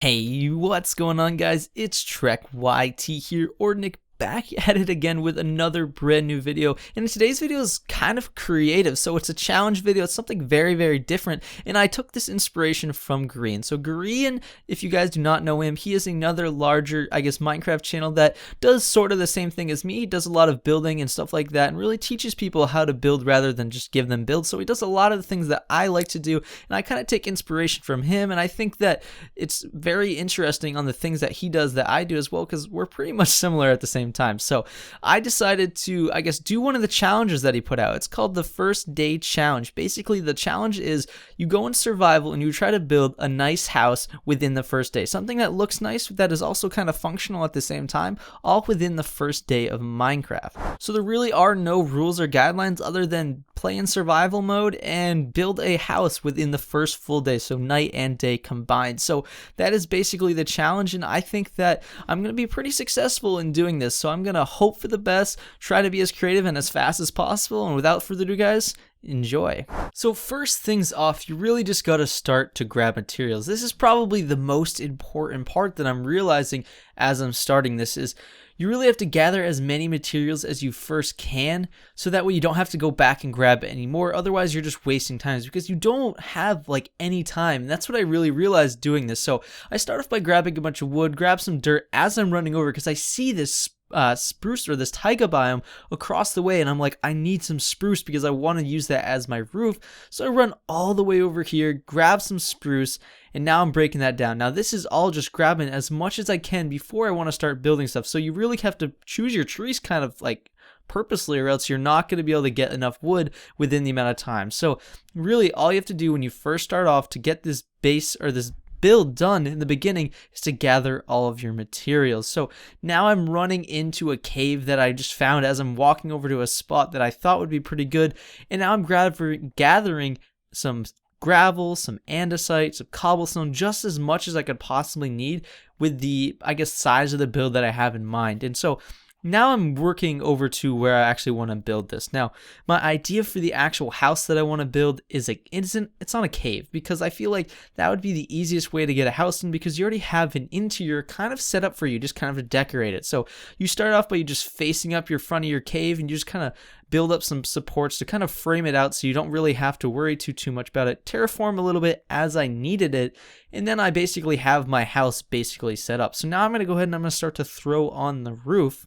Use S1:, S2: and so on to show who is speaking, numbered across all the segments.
S1: Hey, what's going on, guys? It's Trek YT here, or Nick, back at it again with another brand new video. And today's video is kind of creative, so it's a challenge video. It's something very different, and I took this inspiration from Green. So Green, if you guys do not know him, he is another larger, I guess, Minecraft channel that does sort of the same thing as me. He does a lot of building and stuff like that, and really teaches people how to build rather than just give them builds. So he does a lot of the things that I like to do, and I kind of take inspiration from him, and I think that it's very interesting on the things that he does that I do as well, because we're pretty much similar at the same time. So I decided to, I guess, do one of the challenges that he put out. It's called the First Day Challenge. Basically, the challenge is you go in survival and you try to build a nice house within the first day. Something that looks nice that is also kind of functional at the same time, all within the first day of Minecraft. So there really are no rules or guidelines other than play in survival mode and build a house within the first full day, so night and day combined. So that is basically the challenge, and I think that I'm going to be pretty successful in doing this. So I'm going to hope for the best, try to be as creative and as fast as possible, and without further ado, guys, enjoy. So first things off, you really just got to start to grab materials. This is probably the most important part that I'm realizing as I'm starting this is you really have to gather as many materials as you first can, so that way you don't have to go back and grab any more. Otherwise, you're just wasting time because you don't have like any time. And that's what I really realized doing this. So I start off by grabbing a bunch of wood, grab some dirt as I'm running over because I see this spruce or this taiga biome across the way, and I'm like, I need some spruce because I want to use that as my roof. So I run all the way over here, grab some spruce, and now I'm breaking that down. Now this is all just grabbing as much as I can before I want to start building stuff. So you really have to choose your trees kind of like purposely, or else you're not going to be able to get enough wood within the amount of time. So really all you have to do when you first start off to get this base or this build done in the beginning is to gather all of your materials. So now I'm running into a cave that I just found as I'm walking over to a spot that I thought would be pretty good, and now I'm gathering some gravel, some andesite, some cobblestone, just as much as I could possibly need with the, I guess, size of the build that I have in mind. And so now I'm working over to where I actually want to build this. Now, my idea for the actual house that I want to build is it's on a cave, because I feel like that would be the easiest way to get a house in, because you already have an interior kind of set up for you, just kind of to decorate it. So you start off by you just facing up your front of your cave, and you just kind of build up some supports to kind of frame it out so you don't really have to worry too much about it. Terraform a little bit as I needed it, and then I basically have my house basically set up. So now I'm going to go ahead and I'm going to start to throw on the roof.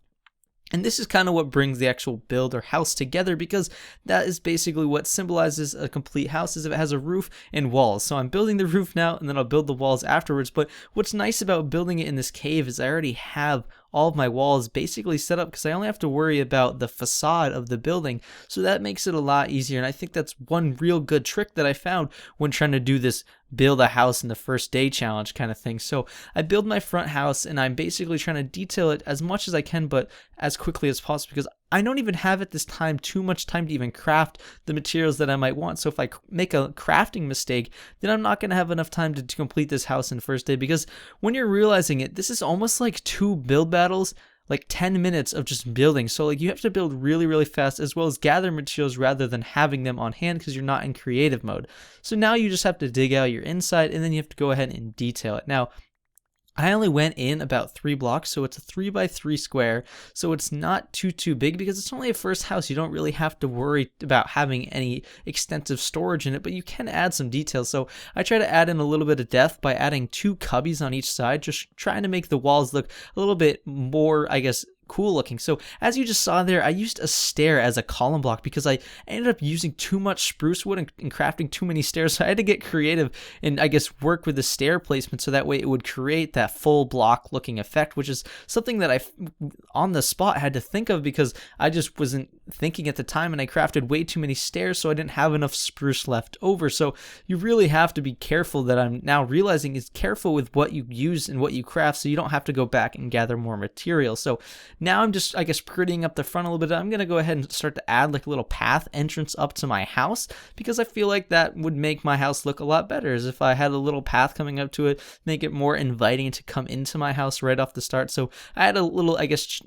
S1: And this is kind of what brings the actual build or house together, because that is basically what symbolizes a complete house, is if it has a roof and walls. So I'm building the roof now, and then I'll build the walls afterwards. But what's nice about building it in this cave is I already have all of my walls basically set up, because I only have to worry about the facade of the building. So that makes it a lot easier. And I think that's one real good trick that I found when trying to do this build a house in the first day challenge kind of thing. So I build my front house, and I'm basically trying to detail it as much as I can, but as quickly as possible, because I don't even have at this time too much time to even craft the materials that I might want. So if I make a crafting mistake, then I'm not going to have enough time to complete this house in the first day, because when you're realizing it, this is almost like 2 build battles, like 10 minutes of just building. So like you have to build really fast, as well as gather materials rather than having them on hand, because you're not in creative mode. So now you just have to dig out your inside, and then you have to go ahead and detail it. Now, I only went in about 3 blocks, so it's a 3x3 square, so it's not too big, because it's only a first house. You don't really have to worry about having any extensive storage in it, but you can add some details. So I try to add in a little bit of depth by adding 2 cubbies on each side, just trying to make the walls look a little bit more, I guess, cool looking. So as you just saw there, I used a stair as a column block because I ended up using too much spruce wood and crafting too many stairs. So I had to get creative and I guess work with the stair placement, so that way it would create that full block looking effect, which is something that I on the spot had to think of, because I just wasn't thinking at the time, and I crafted way too many stairs, so I didn't have enough spruce left over. So you really have to be careful, that I'm now realizing, is careful with what you use and what you craft, so you don't have to go back and gather more material. So now I'm just, I guess, prettying up the front a little bit. I'm going to go ahead and start to add like a little path entrance up to my house, because I feel like that would make my house look a lot better, as if I had a little path coming up to it, make it more inviting to come into my house right off the start. So I had a little, I guess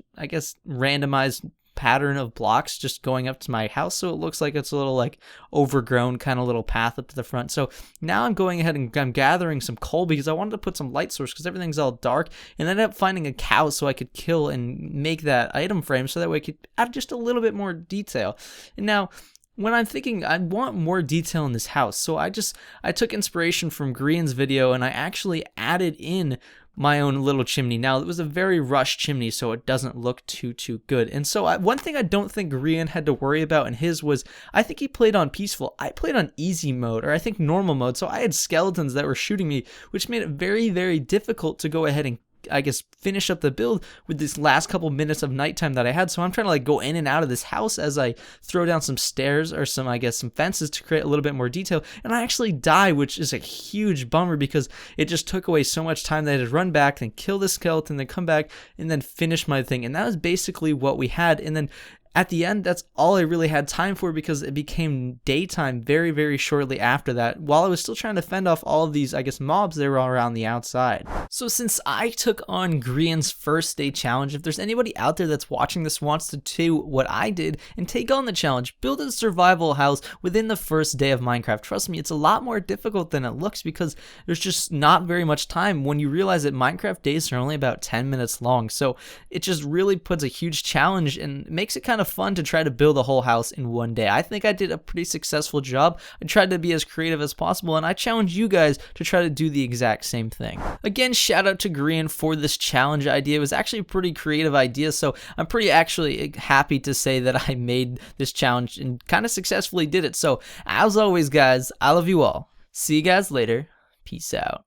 S1: randomized pattern of blocks just going up to my house, so it looks like it's a little like overgrown kind of little path up to the front. So now I'm going ahead and I'm gathering some coal because I wanted to put some light source because everything's all dark, and I ended up finding a cow so I could kill and make that item frame so that way I could add just a little bit more detail. And now when I'm thinking I want more detail in this house, so I took inspiration from Grian's video and I actually added in my own little chimney. Now, it was a very rushed chimney, so it doesn't look too good. And so one thing I don't think Grian had to worry about in his was, I think he played on peaceful. I played on easy mode, or I think normal mode, so I had skeletons that were shooting me, which made it very, very difficult to go ahead and I guess finish up the build with this last couple minutes of nighttime that I had. So I'm trying to like go in and out of this house as I throw down some stairs or some fences to create a little bit more detail, and I actually die, which is a huge bummer because it just took away so much time that I had to run back, then kill the skeleton, then come back and then finish my thing. And that was basically what we had. And then at the end, that's all I really had time for because it became daytime very, very shortly after that, while I was still trying to fend off all of these, mobs that were all around the outside. So since I took on Grian's first day challenge, if there's anybody out there that's watching this wants to do what I did and take on the challenge, build a survival house within the first day of Minecraft, trust me, it's a lot more difficult than it looks because there's just not very much time when you realize that Minecraft days are only about 10 minutes long. So it just really puts a huge challenge and makes it kind of fun to try to build a whole house in one day. I think I did a pretty successful job. I tried to be as creative as possible, and I challenge you guys to try to do the exact same thing. Again, shout out to Grian for this challenge idea. It was actually a pretty creative idea, so I'm pretty actually happy to say that I made this challenge and kind of successfully did it. So as always, guys, I love you all. See you guys later. Peace out.